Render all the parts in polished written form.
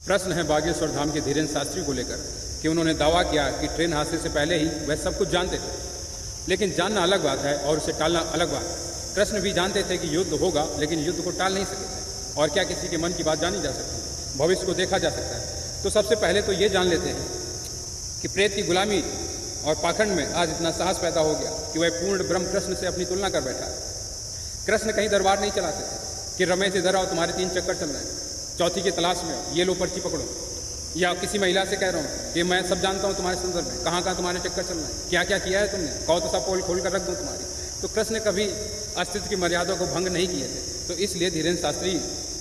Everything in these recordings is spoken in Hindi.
प्रश्न है बागेश्वर धाम के धीरेन्द्र शास्त्री को लेकर कि उन्होंने दावा किया कि ट्रेन हादसे से पहले ही वह सब कुछ जानते थे, लेकिन जानना अलग बात है और उसे टालना अलग बात है। कृष्ण भी जानते थे कि युद्ध होगा, लेकिन युद्ध को टाल नहीं सके थे। और क्या किसी के मन की बात जानी जा सकती है? भविष्य को देखा जा सकता है? तो सबसे पहले तो ये जान लेते हैं कि प्रेत की गुलामी और पाखंड में आज इतना साहस पैदा हो गया कि वह पूर्ण ब्रह्म कृष्ण से अपनी तुलना कर बैठा है। कृष्ण कहीं दरबार नहीं चलाते थे कि रमेश इधर आओ, तुम्हारे 3 चक्कर चल रहे हैं, चौथी की तलाश में हो, ये लो पर्ची पकड़ो। या किसी महिला से कह रहा हूँ कि मैं सब जानता हूँ तुम्हारे संदर्भ में, कहाँ कहाँ तुम्हारे चक्कर चल रहे हैं, क्या क्या किया है तुमने, कहो तो सब पोल खोल कर रख दूँ तुम्हारी। तो कृष्ण कभी अस्तित्व की मर्यादा को भंग नहीं किए थे। तो इसलिए धीरेन्द्र शास्त्री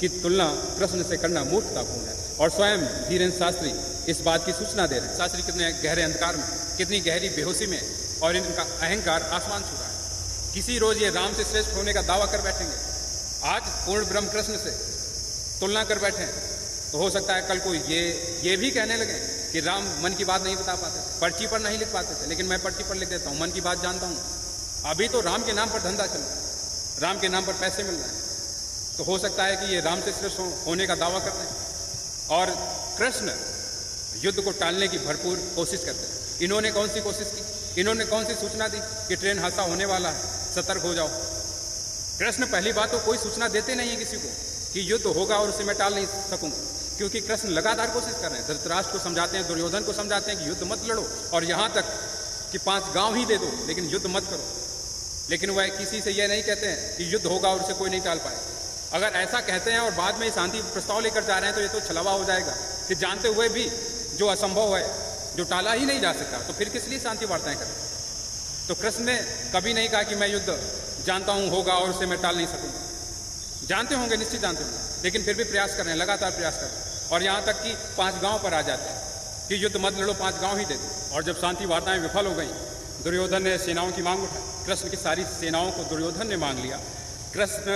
की तुलना कृष्ण से करना मूर्खतापूर्ण है। और स्वयं धीरेन्द्र शास्त्री इस बात की सूचना दे रहे हैं। शास्त्री कितने गहरे अंधकार में, कितनी गहरी बेहोशी में, और इनका अहंकार आसमान छू रहा है। किसी रोज ये राम से श्रेष्ठ होने का दावा कर बैठेंगे, आज पूर्ण ब्रह्म कृष्ण से तुलना कर बैठे, तो हो सकता है कल को ये भी कहने लगे कि राम मन की बात नहीं बता पाते, पर्ची पर नहीं लिख पाते थे, लेकिन मैं पर्ची पर लिख देता हूँ, मन की बात जानता हूँ। अभी तो राम के नाम पर धंधा चल रहा है, राम के नाम पर पैसे मिल रहे हैं, तो हो सकता है कि ये राम से श्रेष्ठ होने का दावा करते हैं। और कृष्ण युद्ध को टालने की भरपूर कोशिश करते हैं। इन्होंने कौन सी कोशिश की? इन्होंने कौन सी सूचना दी कि ट्रेन हादसा होने वाला है, सतर्क हो जाओ? कृष्ण पहली बात तो कोई सूचना देते नहीं है किसी को कि युद्ध होगा और उसे मैं टाल नहीं सकूंगा, क्योंकि कृष्ण लगातार कोशिश कर रहे हैं। धृतराष्ट्र को समझाते हैं, दुर्योधन को समझाते हैं कि युद्ध मत लड़ो, और यहाँ तक कि 5 गांव ही दे दो, लेकिन युद्ध मत करो। लेकिन वह किसी से यह नहीं कहते हैं कि युद्ध होगा और उसे कोई नहीं टाल पाए। अगर ऐसा कहते हैं और बाद में शांति प्रस्ताव लेकर जा रहे हैं, तो ये तो छलावा हो जाएगा कि जानते हुए भी जो असंभव है, जो टाला ही नहीं जा सकता, तो फिर किस लिए शांति वार्ताएं करें? तो कृष्ण ने कभी नहीं कहा कि मैं युद्ध जानता हूँ होगा और उसे मैं टाल नहीं सकूंगा। जानते होंगे, निश्चित जानते होंगे, लेकिन फिर भी प्रयास कर रहे हैं, लगातार प्रयास कर रहे हैं। और यहाँ तक कि 5 गांव पर आ जाते हैं कि युद्ध मत लड़ो, 5 गांव ही दे दो। और जब शांति वार्ताएं विफल हो गई, दुर्योधन ने सेनाओं की मांग उठाई। कृष्ण की सारी सेनाओं को दुर्योधन ने मांग लिया। कृष्ण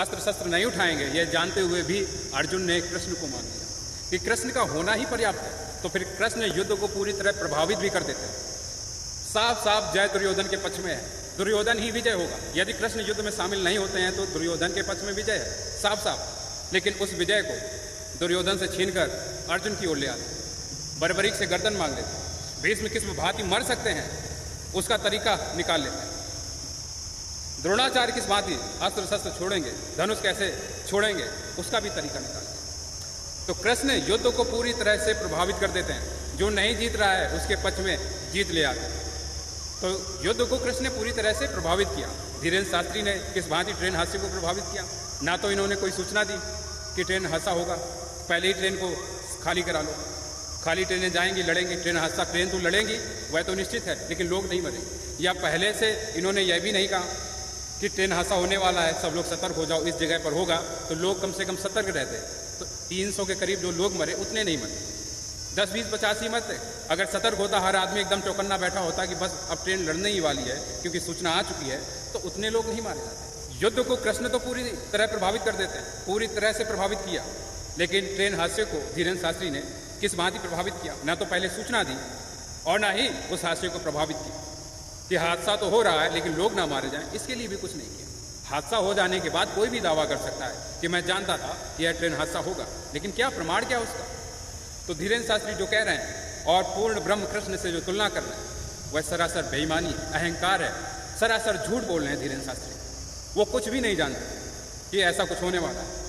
अस्त्र शस्त्र नहीं उठाएंगे, यह जानते हुए भी अर्जुन ने कृष्ण को मान लिया कि कृष्ण का होना ही पर्याप्त है। तो फिर कृष्ण युद्ध को पूरी तरह प्रभावित भी कर देते हैं। साफ साफ जय दुर्योधन के पक्ष में है, दुर्योधन ही विजय होगा। यदि कृष्ण युद्ध में शामिल नहीं होते हैं तो दुर्योधन के पक्ष में विजय है, साफ साफ। लेकिन उस विजय को दुर्योधन से छीनकर अर्जुन की ओर ले आते, बर्बरीक से गर्दन मांग लेते, भीष्म किस भांति मर सकते हैं उसका तरीका निकाल लेते हैं, द्रोणाचार्य किस भांति अस्त्र शस्त्र छोड़ेंगे, धनुष कैसे छोड़ेंगे उसका भी तरीका निकालते हैं। तो कृष्ण युद्ध को पूरी तरह से प्रभावित कर देते हैं। जो नहीं जीत रहा है उसके पक्ष में जीत ले आते हैं। तो युद्ध को कृष्ण ने पूरी तरह से प्रभावित किया। धीरेन्द्र शास्त्री ने किस भांति ट्रेन हादसे को प्रभावित किया? ना तो इन्होंने कोई सूचना दी कि ट्रेन हादसा होगा, पहले ही ट्रेन को खाली करा लो, खाली ट्रेनें जाएंगी, लड़ेंगी, ट्रेन हादसा, ट्रेन तो लड़ेंगी, वह तो निश्चित है, लेकिन लोग नहीं मरेंगे। या पहले से इन्होंने यह भी नहीं कहा कि ट्रेन हादसा होने वाला है, सब लोग सतर्क हो जाओ, इस जगह पर होगा, तो लोग कम से कम सतर्क रहते। तो 300 के करीब जो लोग मरे उतने नहीं मरे, 10, 20, 50 ही मरते। अगर सतर्क होता, हर आदमी एकदम चौकन्ना बैठा होता कि बस अब ट्रेन लड़ने ही वाली है क्योंकि सूचना आ चुकी है, तो उतने लोग नहीं मारे जाते। युद्ध को कृष्ण तो पूरी तरह प्रभावित कर देते हैं, पूरी तरह से प्रभावित किया। लेकिन ट्रेन हादसे को धीरेन्द्र शास्त्री ने किस भांति प्रभावित किया? ना तो पहले सूचना दी और ना ही उस हादसे को प्रभावित किया कि हादसा तो हो रहा है लेकिन लोग ना मारे जाएं, इसके लिए भी कुछ नहीं किया। हादसा हो जाने के बाद कोई भी दावा कर सकता है कि मैं जानता था कि यह ट्रेन हादसा होगा, लेकिन क्या प्रमाण क्या उसका? तो धीरेन्द्र शास्त्री जो कह रहे हैं और पूर्ण ब्रह्म कृष्ण से जो तुलना कर रहे हैं, वह सरासर बेईमानी, अहंकार है, सरासर झूठ बोल रहे हैं धीरेन्द्र शास्त्री। वो कुछ भी नहीं जानते कि ऐसा कुछ होने वाला है।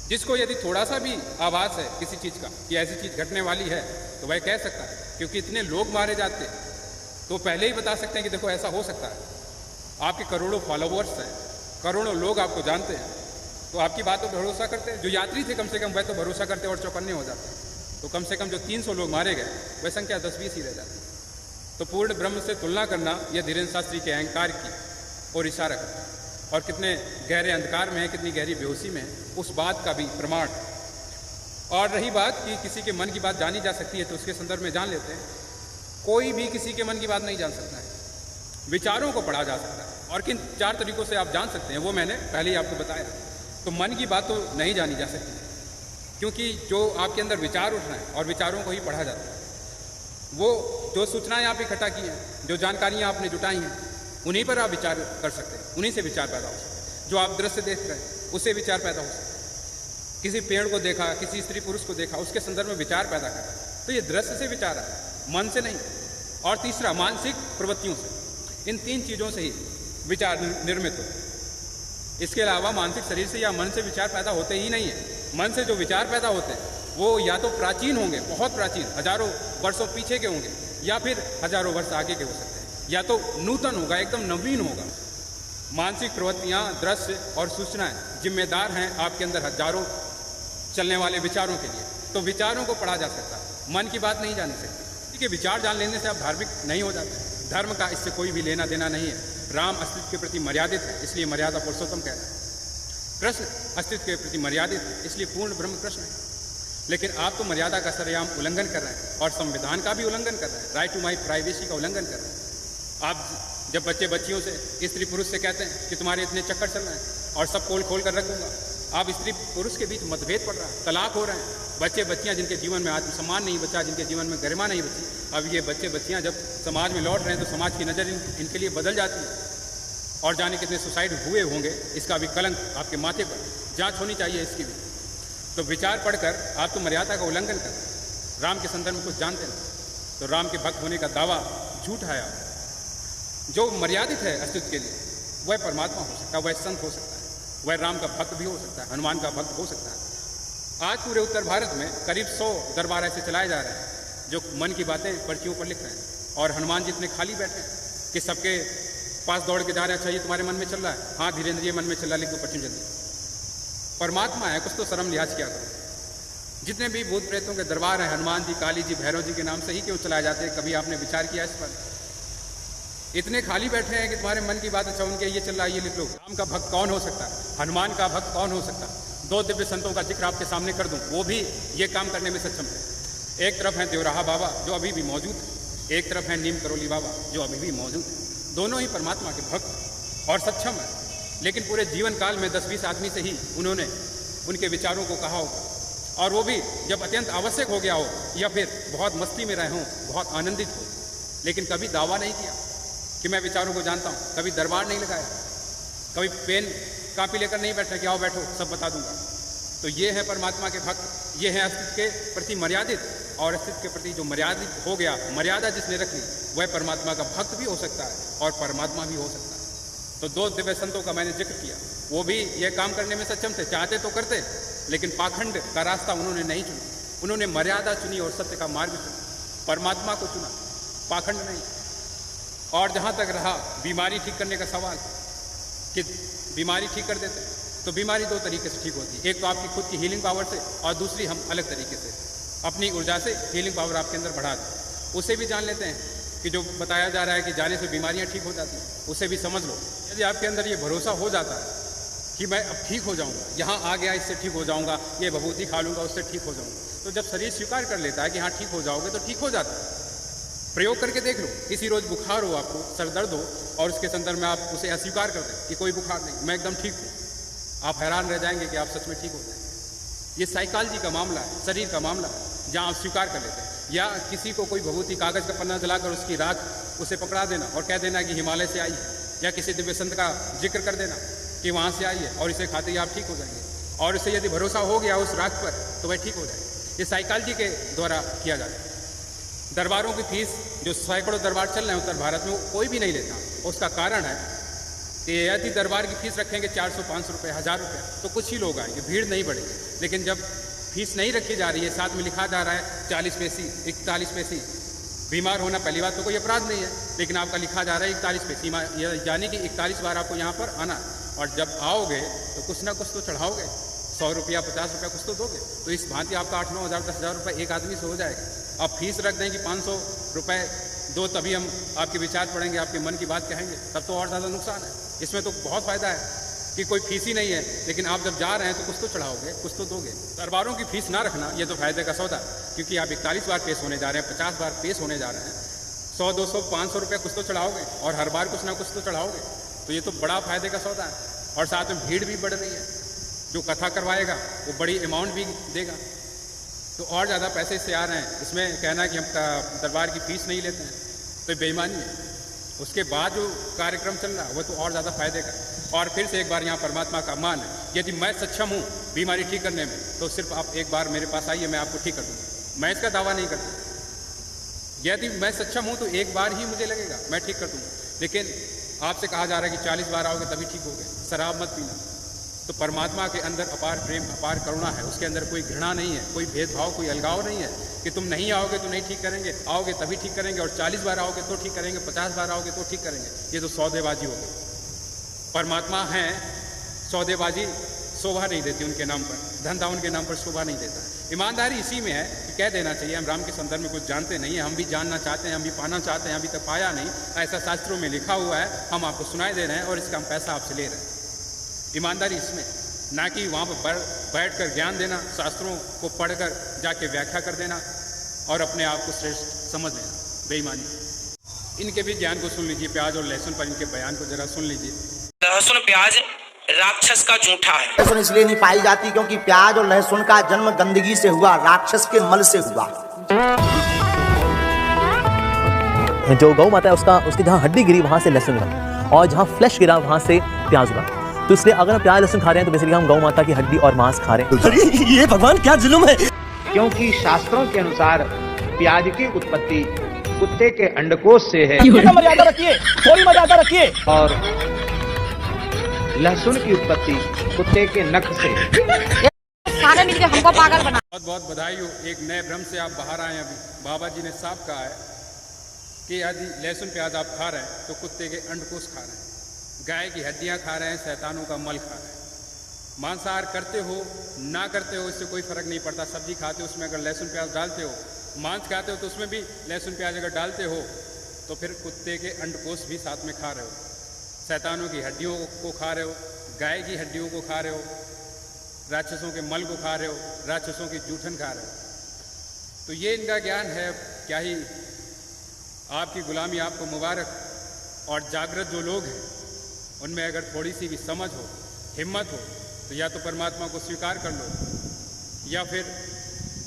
जिसको यदि थोड़ा सा भी आभास है किसी चीज़ का कि ऐसी चीज़ घटने वाली है, तो वह कह सकता है, क्योंकि इतने लोग मारे जाते तो पहले ही बता सकते हैं कि देखो ऐसा हो सकता है। आपके करोड़ों फॉलोवर्स हैं, करोड़ों लोग आपको जानते हैं, तो आपकी बात पर भरोसा करते हैं। जो यात्री थे कम से कम वह तो भरोसा करते और चौकन्ने हो जाते हैं। तो कम से कम जो 300 लोग मारे गए वह संख्या 10-20 ही रह जाती। तो पूर्ण ब्रह्म से तुलना करना यह धीरेन्द्र शास्त्री के अहंकार की ओर इशारा करता है, और कितने गहरे अंधकार में है, कितनी गहरी बेहोशी में है, उस बात का भी प्रमाण। और रही बात कि किसी के मन की बात जानी जा सकती है, तो उसके संदर्भ में जान लेते हैं। कोई भी किसी के मन की बात नहीं जान सकता है, विचारों को पढ़ा जा सकता है। और किन 4 तरीकों से आप जान सकते हैं वो मैंने पहले ही आपको बताया। तो मन की बात तो नहीं जानी जा सकती, क्योंकि जो आपके अंदर विचार उठ रहे हैं और विचारों को ही पढ़ा जाता है। वो जो सूचनाएं आप इकट्ठा की हैं, जो जानकारियां आपने जुटाई हैं, उन्हीं पर आप विचार कर सकते हैं, उन्हीं से विचार पैदा हो सकते हैं। जो आप दृश्य देख रहे हैं उससे विचार पैदा हो सकते हैं। किसी पेड़ को देखा, किसी स्त्री पुरुष को देखा, उसके संदर्भ में विचार पैदा करा। तो ये दृश्य से विचार है, मन से नहीं। और तीसरा, मानसिक प्रवृत्तियों से। इन 3 चीज़ों से ही विचार निर्मित होते हैं। इसके अलावा मानसिक शरीर से या मन से विचार पैदा होते ही नहीं है। मन से जो विचार पैदा होते हैं वो या तो प्राचीन होंगे, बहुत प्राचीन, हजारों वर्षों पीछे के होंगे, या फिर हजारों वर्ष आगे के हो सकते हैं, या तो नूतन होगा, एकदम नवीन होगा। मानसिक प्रवृत्तियाँ, दृश्य और सूचनाएं जिम्मेदार हैं आपके अंदर हजारों चलने वाले विचारों के लिए। तो विचारों को पढ़ा जा सकता है, मन की बात नहीं जानी सकती। ठीक है, विचार जान लेने से आप धार्मिक नहीं हो जाते। धर्म का इससे कोई भी लेना देना नहीं है। राम अस्तित्व के प्रति मर्यादित है, इसलिए मर्यादा पुरुषोत्तम कह रहा है। कृष्ण अस्तित्व के प्रति मर्यादित है, इसलिए पूर्ण ब्रह्म कृष्ण है। लेकिन आप तो मर्यादा का सरेआम उल्लंघन कर रहे हैं और संविधान का भी उल्लंघन कर रहे हैं। राइट टू माई प्राइवेसी का उल्लंघन कर रहे हैं। आप जब बच्चे बच्चियों से, स्त्री पुरुष से कहते हैं कि तुम्हारे इतने चक्कर चल रहे हैं और सब पोल खोल कर रखूंगा, आप स्त्री पुरुष के बीच मतभेद पड़ रहा है, तलाक हो रहे हैं। बच्चे बच्चियां जिनके जीवन में आत्मसम्मान नहीं बचा, जिनके जीवन में गरिमा नहीं बची, अब ये बच्चे बच्चियां जब समाज में लौट रहे हैं तो समाज की नज़र इनके लिए बदल जाती है। और जाने कितने सुसाइड हुए होंगे, इसका भी कलंक आपके माथे पर। जांच होनी चाहिए इसकी भी। तो विचार पढ़कर आप तो मर्यादा का उल्लंघन कर रहे हैं। राम के संदर्भ में कुछ जानते हैं तो राम के भक्त होने का दावा झूठ है। जो मर्यादित है अस्तित्व के लिए, वह परमात्मा हो सकता है, वह संत हो सकता है, वह राम का भक्त भी हो सकता है, हनुमान का भक्त हो सकता है। आज पूरे उत्तर भारत में करीब 100 दरबार ऐसे चलाए जा रहे हैं जो मन की बातें पर्चियों पर लिख रहे हैं। और हनुमान जी इतने खाली बैठे हैं कि सबके पास दौड़ के जा रहे हैं, अच्छा ये तुम्हारे मन में चल रहा है, हाँ धीरेन्द्र ये मन में चल रहा है, लिख दो पर्ची जल्दी। परमात्मा है, कुछ तो शर्म लिहाज किया करो। जितने भी भूत प्रेतों के दरबार हैं, हनुमान जी, काली जी, भैरव जी के नाम से ही क्यों चलाए जाते हैं? कभी आपने विचार किया इस पर? इतने खाली बैठे हैं कि तुम्हारे मन की बात, अच्छा उनके ये चल रहा है, ये लिख लो। राम का भक्त कौन हो सकता है? हनुमान का भक्त कौन हो सकता है? 2 दिव्य संतों का जिक्र आपके सामने कर दूं, वो भी ये काम करने में सक्षम है। एक तरफ है देवराहा बाबा जो अभी भी मौजूद है, एक तरफ है नीम करोली बाबा जो अभी भी मौजूद है। दोनों ही परमात्मा के भक्त और सक्षम है। लेकिन पूरे जीवन काल में 10-20 आदमी से ही उन्होंने उनके विचारों को कहा होगा, और वो भी जब अत्यंत आवश्यक हो गया हो या फिर बहुत मस्ती में रहे हों, बहुत आनंदित हो। लेकिन कभी दावा नहीं किया कि मैं विचारों को जानता हूँ, कभी दरबार नहीं लगाया, कभी पेन कापी लेकर नहीं बैठे कि आओ बैठो सब बता दूंगा। तो ये है परमात्मा के भक्त, ये है अस्तित्व के प्रति मर्यादित। और अस्तित्व के प्रति जो मर्यादित हो गया, मर्यादा जिसने रख ली, वह परमात्मा का भक्त भी हो सकता है और परमात्मा भी हो सकता है। तो 2 दिव्य संतों का मैंने जिक्र किया, वो भी यह काम करने में सक्षम थे, चाहते तो करते, लेकिन पाखंड का रास्ता उन्होंने नहीं चुना। उन्होंने मर्यादा चुनी और सत्य का मार्ग चुना, परमात्मा को चुना, पाखंड नहीं। और जहाँ तक रहा बीमारी ठीक करने का सवाल कि बीमारी ठीक कर देते हैं, तो बीमारी 2 तरीके से ठीक होती है। एक तो आपकी खुद की हीलिंग पावर से, और दूसरी हम अलग तरीके से अपनी ऊर्जा से हीलिंग पावर आपके अंदर बढ़ा दें। उसे भी जान लेते हैं कि जो बताया जा रहा है कि जाने से बीमारियां ठीक हो जाती हैं, उसे भी समझ लो। यदि आपके अंदर ये भरोसा हो जाता है कि मैं अब ठीक हो जाऊंगा, यहाँ आ गया इससे ठीक हो जाऊंगा, ये भभूति खा लूँगा उससे ठीक हो जाऊंगा, तो जब शरीर स्वीकार कर लेता है कि हाँ ठीक हो जाओगे, तो ठीक हो जाता है। प्रयोग करके देख लो। किसी रोज़ बुखार हो, आपको सर दर्द हो, और उसके संदर्भ में आप उसे अस्वीकार कर दें कि कोई बुखार नहीं, मैं एकदम ठीक हूँ, आप हैरान रह जाएंगे कि आप सच में ठीक हो जाएंगे। ये साइकोलॉजी का मामला है, शरीर का मामला है, जहाँ आप स्वीकार कर लेते हैं। या किसी को कोई भभूति कागज़ का पन्ना जलाकर उसकी राख उसे पकड़ा देना और कह देना कि हिमालय से आई है, या किसी दिव्य संत का जिक्र कर देना कि वहाँ से आई है, और इसे खाते ही आप ठीक हो जाएंगे। और इसे यदि भरोसा हो गया उस राख पर, तो वह ठीक हो जाएगा। ये साइकोलॉजी के द्वारा किया जाता है। दरबारों की फीस जो सैकड़ों दरबार चल रहे हैं उत्तर भारत में, वो कोई भी नहीं लेता। उसका कारण है कि यदि दरबार की फीस रखेंगे 400-500 रुपये, 1000 रुपये, तो कुछ ही लोग आएंगे, भीड़ नहीं बढ़ेगी। लेकिन जब फीस नहीं रखी जा रही है, साथ में लिखा जा रहा है 40 पैसे, 41 पैसे, बीमार होना पहली बात तो कोई अपराध नहीं है, लेकिन आपका लिखा जा रहा है 41 पैसे, यानी कि 41 बार आपको यहाँ पर आना। और जब आओगे तो कुछ ना कुछ तो चढ़ाओगे, 100 रुपया, 50 रुपया कुछ तो दोगे। तो इस भांति आपका 8-9 हज़ार, 10,000 रुपये एक आदमी से हो जाएगा। आप फीस रख दें कि 500 रुपये दो, तभी हम आपके विचार पढ़ेंगे, आपके मन की बात कहेंगे, तब तो और ज़्यादा नुकसान है। इसमें तो बहुत फ़ायदा है कि कोई फीस ही नहीं है, लेकिन आप जब जा रहे हैं तो कुछ तो चढ़ाओगे, कुछ तो दोगे। दरबारों की फीस ना रखना, ये तो फायदे का सौदा, क्योंकि आप 41 बार पेश होने जा रहे हैं, 50 बार पेश होने जा रहे हैं, 100, 200, 500 रुपये कुछ तो चढ़ाओगे, और हर बार कुछ ना कुछ तो चढ़ाओगे। तो ये तो बड़ा फायदे का सौदा है। और साथ में भीड़ भी बढ़ रही है, जो कथा करवाएगा वो बड़ी अमाउंट भी देगा, तो और ज़्यादा पैसे इससे आ रहे हैं। इसमें कहना है कि हम दरबार की फ़ीस नहीं लेते हैं, तो बेईमानी है। उसके बाद जो कार्यक्रम चल रहा है वो तो और ज़्यादा फायदे का। और फिर से एक बार यहाँ परमात्मा का मान है, यदि मैं सक्षम हूँ बीमारी ठीक करने में, तो सिर्फ आप एक बार मेरे पास आइए, मैं आपको ठीक कर दूँगा। मैं इसका दावा नहीं करता, यदि मैं सक्षम हूँ तो एक बार ही मुझे लगेगा, मैं ठीक कर दूँगा। लेकिन आपसे कहा जा रहा है कि 40 बार आओगे तभी ठीक हो गए, शराब मत पीना। तो परमात्मा के अंदर अपार प्रेम, अपार करुणा है, उसके अंदर कोई घृणा नहीं है, कोई भेदभाव, कोई अलगाव नहीं है कि तुम नहीं आओगे तो नहीं ठीक करेंगे, आओगे तभी ठीक करेंगे, और 40 बार आओगे तो ठीक करेंगे, 50 बार आओगे तो ठीक करेंगे। ये तो सौदेबाजी होगी। परमात्मा हैं, सौदेबाजी शोभा नहीं देती उनके नाम पर, धंधा उनके नाम पर शोभा नहीं देता। ईमानदारी इसी में है कि कह देना चाहिए हम राम के संदर्भ में कुछ जानते नहीं हैं, हम भी जानना चाहते हैं, हम भी पाना चाहते हैं, अभी तक पाया नहीं, ऐसा शास्त्रों में लिखा हुआ है, हम आपको सुनाई दे रहे हैं और इसका हम पैसा आपसे ले रहे हैं। ईमानदारी इसमें, ना कि वहाँ पर बैठ कर ज्ञान देना, शास्त्रों को पढ़कर जाके व्याख्या कर देना और अपने आप को श्रेष्ठ समझ लेना, बेईमानी। इनके भी ज्ञान को सुन लीजिए, प्याज और लहसुन पर इनके बयान को जरा सुन लीजिए। लहसुन प्याज राक्षस का जूठा है। लहसुन इसलिए नहीं पाई जाती क्योंकि प्याज और लहसुन का जन्म गंदगी से हुआ, राक्षस के मल से हुआ। जो गौ माता है उसकी जहाँ हड्डी गिरी वहां से लहसुन गिरा, और जहाँ फ्लैश गिरा वहां से प्याज उगा। तो इसलिए अगर हम प्याज लहसुन खा रहे हैं तो बेसिकली हम गौ माता की हड्डी और मांस खा रहे हैं। ये भगवान क्या जुल्म है। क्योंकि शास्त्रों के अनुसार प्याज की उत्पत्ति कुत्ते के अंडकोश से है, मर्यादा रखिए, थोड़ी मर्यादा रखिए। और लहसुन की उत्पत्ति कुत्ते के नख से। सारे मिलके हमको पागल बना। बहुत बहुत बधाई हो, एक नए भ्रम से आप बाहर आए। अभी बाबा जी ने साफ कहा है कि यदि लहसुन प्याज आप खा रहे हैं तो कुत्ते के अंडकोश खा रहे हैं, गाय की हड्डियां खा रहे हैं, शैतानों का मल खा रहे हैं। मांसाहार करते हो ना करते हो इससे कोई फर्क नहीं पड़ता। सब्जी खाते हो उसमें अगर लहसुन प्याज डालते हो, मांस खाते हो तो उसमें भी लहसुन प्याज अगर डालते हो तो फिर कुत्ते के अंडकोश भी साथ में खा रहे हो, शैतानों की हड्डियों को खा रहे हो, गाय की हड्डियों को खा रहे हो, राक्षसों के मल को खा रहे हो, राक्षसों की जूठन खा रहे हो। तो ये इनका ज्ञान है, क्या ही आपकी गुलामी आपको मुबारक। और जागृत जो लोग हैं उनमें अगर थोड़ी सी भी समझ हो, हिम्मत हो, तो या तो परमात्मा को स्वीकार कर लो या फिर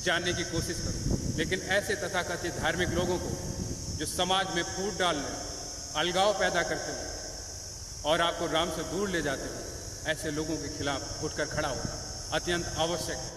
जानने की कोशिश करो। लेकिन ऐसे तथाकथित धार्मिक लोगों को जो समाज में फूट डालने, अलगाव पैदा करते हो और आपको राम से दूर ले जाते हो, ऐसे लोगों के खिलाफ उठकर खड़ा होना अत्यंत आवश्यक है।